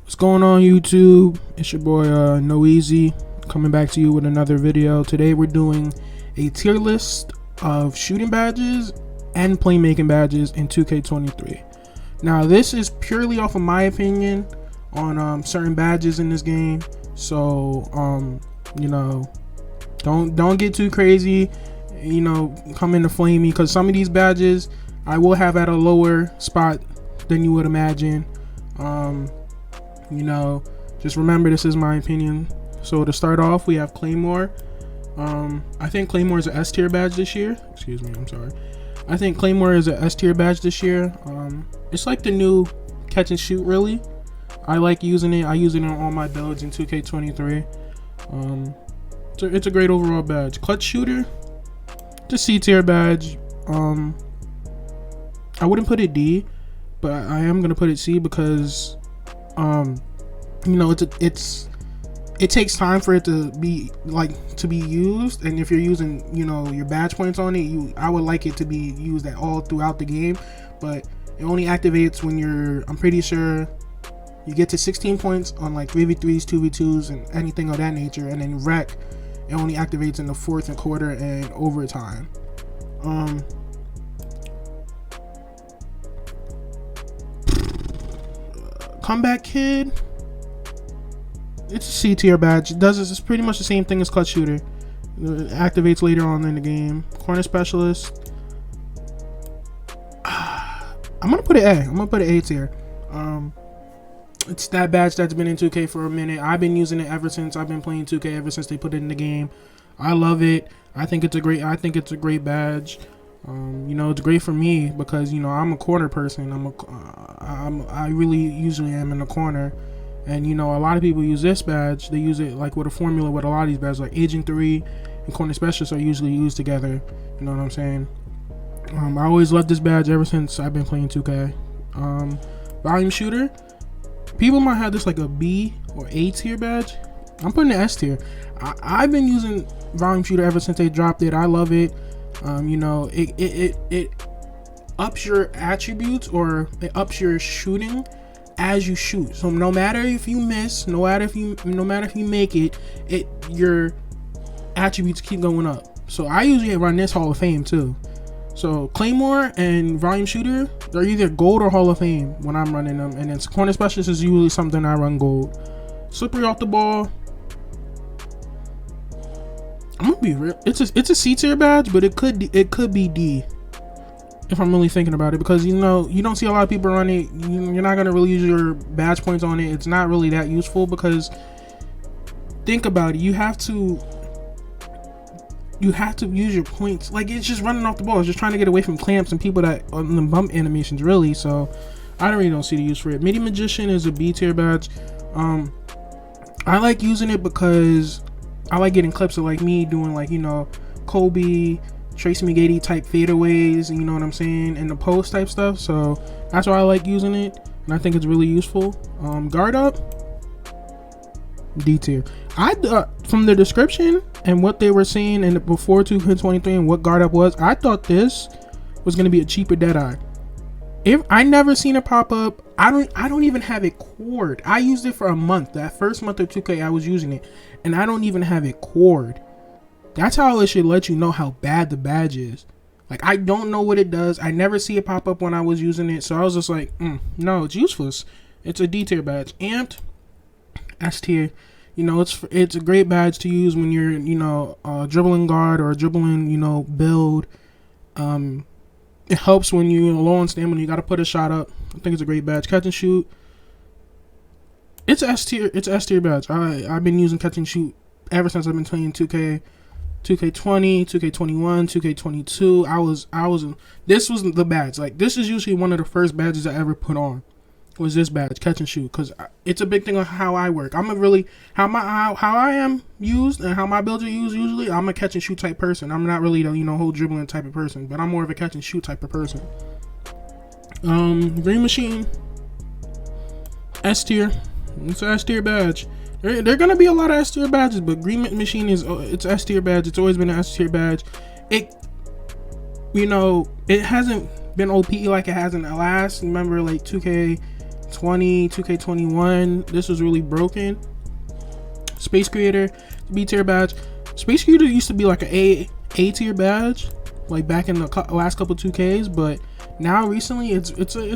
What's going on, YouTube? It's your boy No Easy coming back to you with another video. Today we're doing a tier list of shooting badges and playmaking badges in 2K23. Now this is purely off of my opinion on certain badges in this game. So you know, don't get too crazy. You know, come in to flame me, because some of these badges I will have at a lower spot than you would imagine. You know, just remember this is my opinion. So to start off, we have Claymore. I think Claymore is an S tier badge this year. Excuse me, I'm sorry. I think Claymore is an S tier badge this year. It's like the new catch and shoot, really. I like using it. I use it on all my builds in 2K23. It's a great overall badge. Clutch shooter, it's a C tier badge. I wouldn't put it D, but I am gonna put it C because you know, it takes time for it to be used, and if you're using, you know, your badge points on it, I would like it to be used at all throughout the game, but it only activates when I'm pretty sure you get to 16 points on like 3v3s, 2v2s, and anything of that nature, and then rec, it only activates in the fourth and quarter and overtime. Comeback Kid, it's a C tier badge. It's pretty much the same thing as Clutch Shooter. It activates later on in the game. Corner Specialist, I'm gonna put it A. I'm gonna put it A tier. It's that badge that's been in 2K for a minute. I've been using it ever since I've been playing 2K, ever since they put it in the game. I love it. I think it's a great badge. You know, it's great for me because, you know, I'm a corner person. I really usually am in the corner, and you know, a lot of people use this badge. They use it like with a formula with a lot of these badges, like Agent 3 and Corner Specialists are usually used together. You know what I'm saying? I always loved this badge ever since I've been playing 2K. Volume Shooter, people might have this like a B or A tier badge. I'm putting an S tier. I've been using Volume Shooter ever since they dropped it. I love it. You know, it ups your attributes, or it ups your shooting as you shoot. So no matter if you miss, no matter if you make it, your attributes keep going up. So I usually run this Hall of Fame too. So Claymore and Volume Shooter, they're either gold or Hall of Fame when I'm running them, and then Corner Specialist is usually something I run gold. Slippery off the ball, I'm gonna be real. It's a C tier badge, but it could be D if I'm really thinking about it, because you know, you don't see a lot of people run it. You're not gonna really use your badge points on it. It's not really that useful, because think about it. You have to use your points. Like, it's just running off the ball. It's just trying to get away from clamps and people that on the bump animations, really. So I don't see the use for it. Midi Magician is a B tier badge. I like using it because I like getting clips of like me doing, like, you know, Kobe, Tracy McGrady type fadeaways, and you know what I'm saying, and the post type stuff. So that's why I like using it, and I think it's really useful. Guard up, D tier. From the description and what they were saying and before 2K23 and what guard up was, I thought this was gonna be a cheaper Deadeye. If I never seen it pop up, I don't even have it cored. I used it for a month. That first month of 2K, I was using it, and I don't even have it cored. That's how it should let you know how bad the badge is. Like, I don't know what it does. I never see it pop up when I was using it, so I was just like, no, it's useless. It's a D tier badge. Amped, S tier. You know, it's a great badge to use when you're, you know, dribbling guard or dribbling, you know, build. It helps when you're low on stamina. You got to put a shot up. I think it's a great badge. Catch and shoot, it's S tier. It's S tier badge. I've been using catch and shoot ever since I've been playing 2K, 2K20, 2K21, 2K22. This was the badge. Like, this is usually one of the first badges I ever put on, was this badge, catch and shoot, because it's a big thing on how I work. I'm a really how I am used and how my builds are used. Usually, I'm a catch and shoot type person. I'm not really the, you know, whole dribbling type of person, but I'm more of a catch and shoot type of person. Green Machine, S tier. It's an S tier badge. There are gonna be a lot of S tier badges, but Green Machine it's S tier badge. It's always been an S tier badge. You know, it hasn't been OP like it has in the last. Remember, like 2K 2K21. This was really broken. Space Creator, B tier badge. Space Creator used to be like a tier badge, like back in the last couple 2Ks, but now recently it's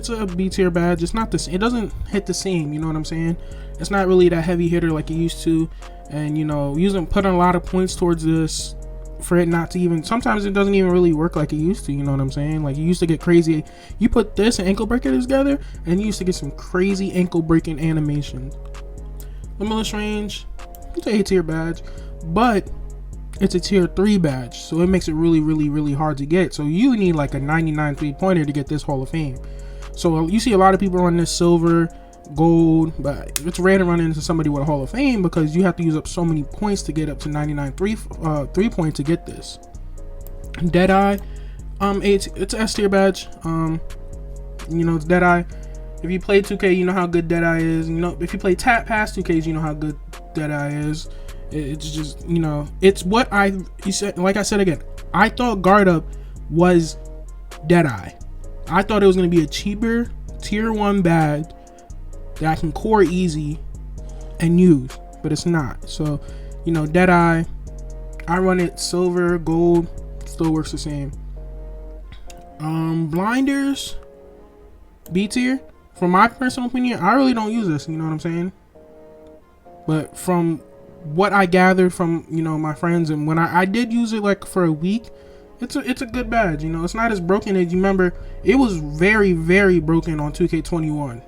a B tier badge. It's not this. It doesn't hit the same. You know what I'm saying? It's not really that heavy hitter like it used to, and you know, putting a lot of points towards this for it not to even. Sometimes it doesn't even really work like it used to. You know what I'm saying? Like, you used to get crazy. You put this and ankle breaker together, and you used to get some crazy ankle breaking animations. Limitless range. It's a tier badge, but it's a tier 3 badge, so it makes it really hard to get. So you need like a 99 3-pointer to get this Hall of Fame. So you see a lot of people run this silver, gold, but it's rare to run into somebody with a Hall of Fame because you have to use up so many points to get up to 99 3 points to get this. Deadeye, it's a S tier badge. You know, it's Deadeye. If you play 2K, you know how good Deadeye is. You know, if you play past 2Ks, you know how good Deadeye is. It's just, you know, it's what you said. Like I said again, I thought Guard Up was Deadeye. I thought it was going to be a cheaper tier 1 badge that I can core easy and use, but it's not. So, you know, Deadeye, I run it silver, gold, still works the same. Blinders, B tier. From my personal opinion, I really don't use this, you know what I'm saying? But from what I gathered from, you know, my friends, and when I did use it like for a week, it's a good badge. You know, it's not as broken as you remember. It was very broken on 2K21.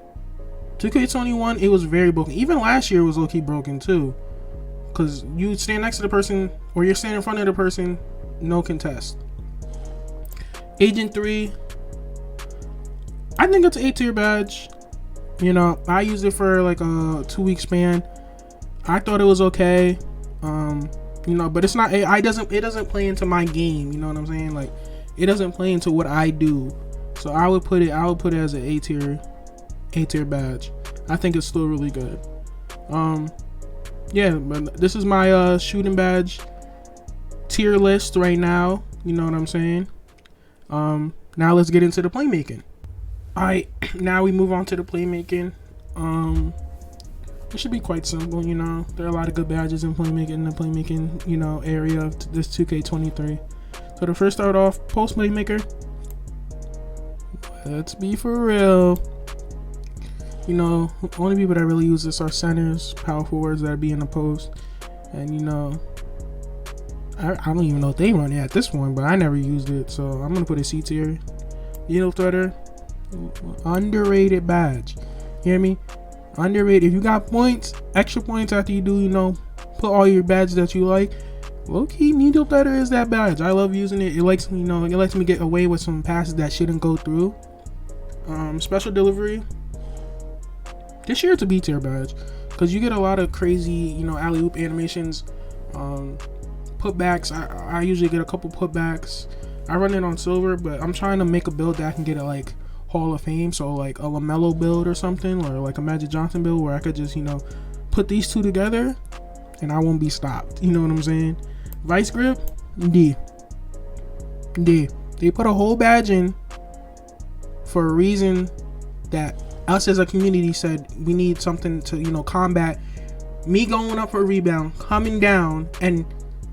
2K21, it was very broken. Even last year it was low-key broken too, because you stand next to the person or you're standing in front of the person, no contest. Agent 3, I think it's an 8 tier badge. You know, I used it for like a 2-week span. I thought it was okay. You know, but it's not. It doesn't play into my game. You know what I'm saying? Like, it doesn't play into what I do. So I would put it as an A tier badge. I think it's still really good. Yeah, but this is my shooting badge tier list right now. You know what I'm saying? Now let's get into the playmaking. Alright, now we move on to the playmaking. It should be quite simple, you know. There are a lot of good badges in the playmaking, you know, area of this 2K23. So to first start off, post playmaker. Let's be for real. You know, only people that really use this are centers, power forwards that be in the post. And you know, I don't even know if they run it at this point, but I never used it, so I'm gonna put a C tier. Needle threader, underrated badge. Hear me? Underrated. If you got points, extra points after you do, you know, put all your badges that you like. Low-key, needle threader is that badge. I love using it. It lets me, you know, it lets me get away with some passes that shouldn't go through. Special delivery. This year it's a B tier badge because you get a lot of crazy, you know, alley-oop animations. Putbacks. I usually get a couple putbacks. I run it on silver, but I'm trying to make a build that I can get it like Hall of Fame, so like a LaMelo build or something, or like a Magic Johnson build where I could just, you know, put these two together and I won't be stopped. You know what I'm saying? Vice grip, D. They put a whole badge in for a reason that us as a community said we need something to, you know, combat me going up for a rebound, coming down, and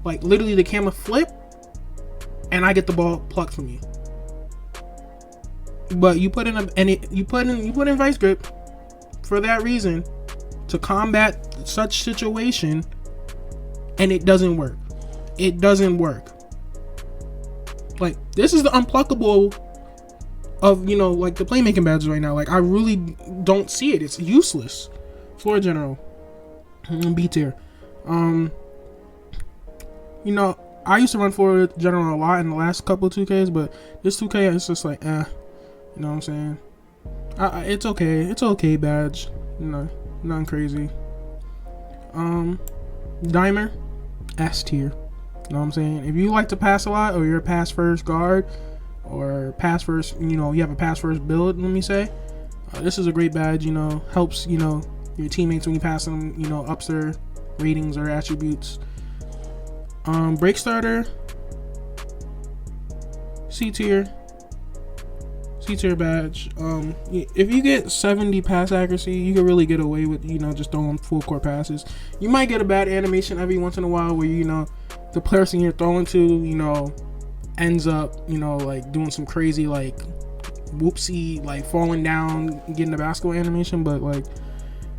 like literally the camera flip and I get the ball plucked from me. But you put in vice grip for that reason, to combat such situation, and it doesn't work. It doesn't work. Like, this is the unpluckable of, you know, like the playmaking badges right now. Like, I really don't see it. It's useless. Floor general, B tier. You know, I used to run floor general a lot in the last couple of 2Ks, but this 2K it's just like, you know what I'm saying? It's okay. It's okay badge. You know, nothing crazy. Dimer, S tier. You know what I'm saying? If you like to pass a lot, or you're a pass first guard, or pass first, you know, you have a pass first build, let me say, this is a great badge. You know, helps, you know, your teammates when you pass them, you know, ups their ratings or attributes. Break starter, C tier. C tier badge. If you get 70 pass accuracy, you can really get away with, just throwing full court passes. You might get a bad animation every once in a while where, the person you're throwing to, ends up, like doing some crazy, like, whoopsie, like falling down, getting the basketball animation. But, like,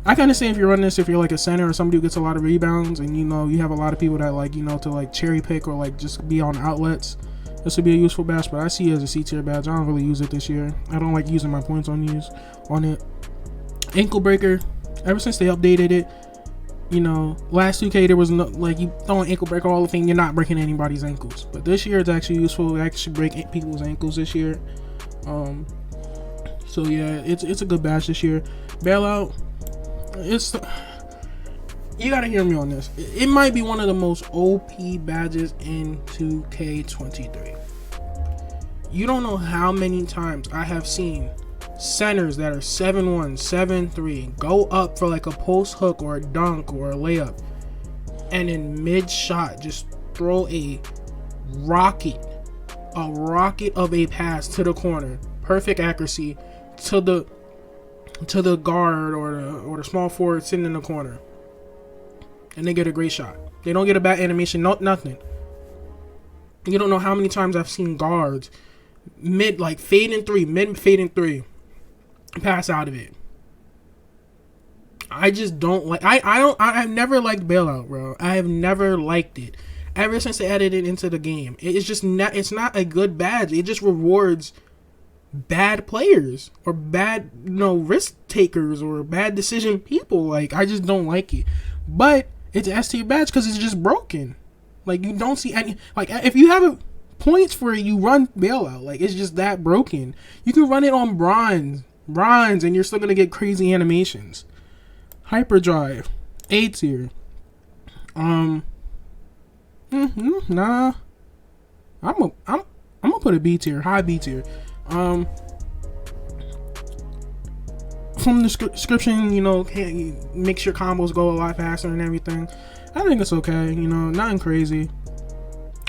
I kind of say if you're running this, if you're like a center or somebody who gets a lot of rebounds and, you have a lot of people that, like, to, like, cherry pick or, like, just be on outlets, this would be a useful badge. But I see it as a C tier badge. I don't really use it this year. I don't like using my points on it. Ankle breaker. Ever since they updated it, last 2K there was no, like, you throw an ankle breaker all the thing, you're not breaking anybody's ankles. But this year it's actually useful. It actually break people's ankles this year. So yeah, it's a good badge this year. Bailout. You gotta hear me on this. It might be one of the most OP badges in 2K23. You don't know how many times I have seen centers that are 7-1, 7-3 go up for like a post hook or a dunk or a layup, and in mid shot just throw a rocket of a pass to the corner, perfect accuracy to the guard or the small forward sitting in the corner, and they get a great shot. They don't get a bad animation, nothing. You don't know how many times I've seen guards mid fading three pass out of it. I just don't like. I've never liked bailout, bro. I have never liked it. Ever since they added it into the game, it's just not. It's not a good badge. It just rewards bad players or bad, risk takers or bad decision people. Like, I just don't like it. But it's an S tier badge because it's just broken. Like, you don't see any. Like, if you have points for it, you run bailout. Like, it's just that broken. You can run it on bronze, and you're still gonna get crazy animations. Hyperdrive, A tier. Nah. I'm gonna put a B tier, high B tier. From the description, makes your combos go a lot faster and everything. I think it's okay. Nothing crazy.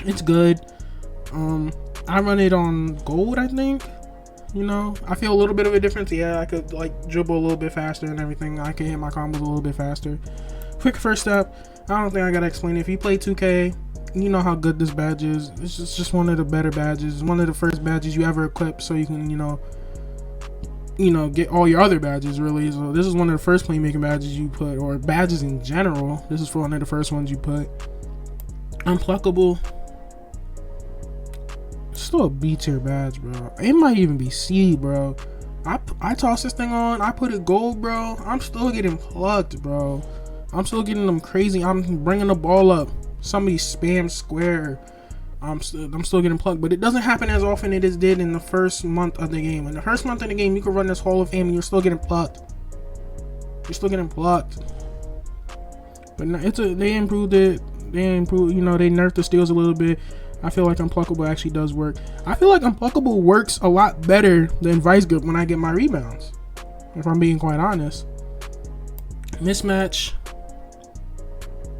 It's good. I run it on gold, I think. I feel a little bit of a difference. Yeah, I could like dribble a little bit faster and everything. I can hit my combos a little bit faster. Quick first step. I don't think I gotta explain it. If you play 2K, you know how good this badge is. It's just one of the better badges. It's one of the first badges you ever equip, so you can get all your other badges, really. So this is one of the first playmaking badges you put, or badges in general. This is for one of the first ones you put. Unpluckable. Still a B tier badge, bro. It might even be C, bro. I toss this thing on, I put it gold, bro. I'm still getting plucked, bro. I'm still getting them crazy. I'm bringing the ball up. Somebody spam square. I'm still getting plucked, but it doesn't happen as often as it did in the first month of the game. In the first month of the game, you can run this Hall of Fame and you're still getting plucked. You're still getting plucked. But they improved it. They nerfed the steals a little bit. I feel like Unpluckable actually does work. I feel like Unpluckable works a lot better than Vice Grip when I get my rebounds, if I'm being quite honest. Mismatch.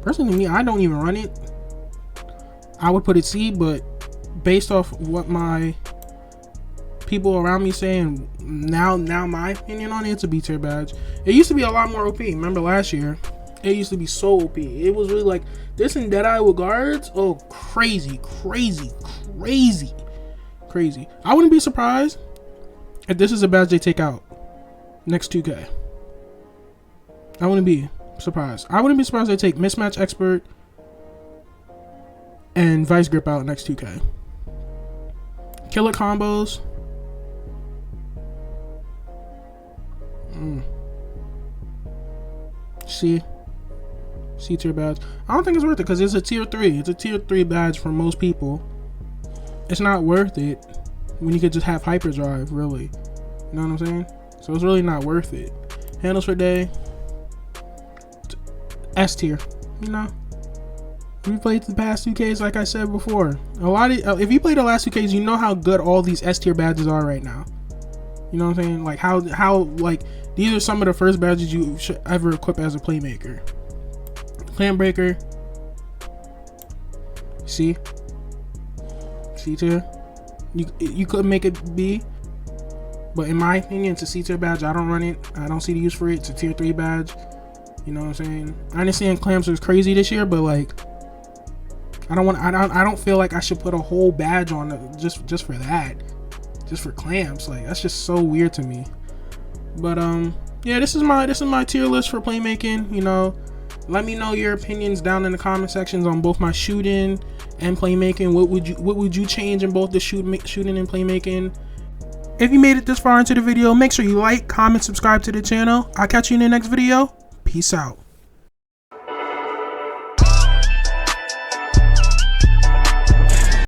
Personally, me, I don't even run it. I would put it C, but based off what my people around me say, and now my opinion on it, it's a B tier badge. It used to be a lot more OP. Remember last year? It used to be so OP. It was really like this in Deadeye with guards. Oh, crazy. I wouldn't be surprised if this is a badge they take out next 2K. I wouldn't be surprised. I wouldn't be surprised if they take Mismatch Expert and Vice Grip out next 2K. Killer combos. C tier badge. I don't think it's worth it because it's a tier 3. It's a tier 3 badge for most people. It's not worth it when you could just have hyperdrive, really. You know what I'm saying? So it's really not worth it. Handles per day. S tier. If you played the past 2Ks, like I said before, if you play the last 2Ks, you know how good all these S tier badges are right now. You know what I'm saying? Like how like these are some of the first badges you should ever equip as a playmaker. Clan breaker. C tier. You could make it B. But in my opinion, it's a C tier badge. I don't run it. I don't see the use for it. It's a tier 3 badge. You know what I'm saying? I understand clamps was crazy this year, but like, I don't feel like I should put a whole badge on it just for that, just for clamps. Like, that's just so weird to me. But yeah, this is my tier list for playmaking. You know, let me know your opinions down in the comment sections on both my shooting and playmaking. What would you change in both the shooting and playmaking? If you made it this far into the video, make sure you like, comment, subscribe to the channel. I'll catch you in the next video. Peace out.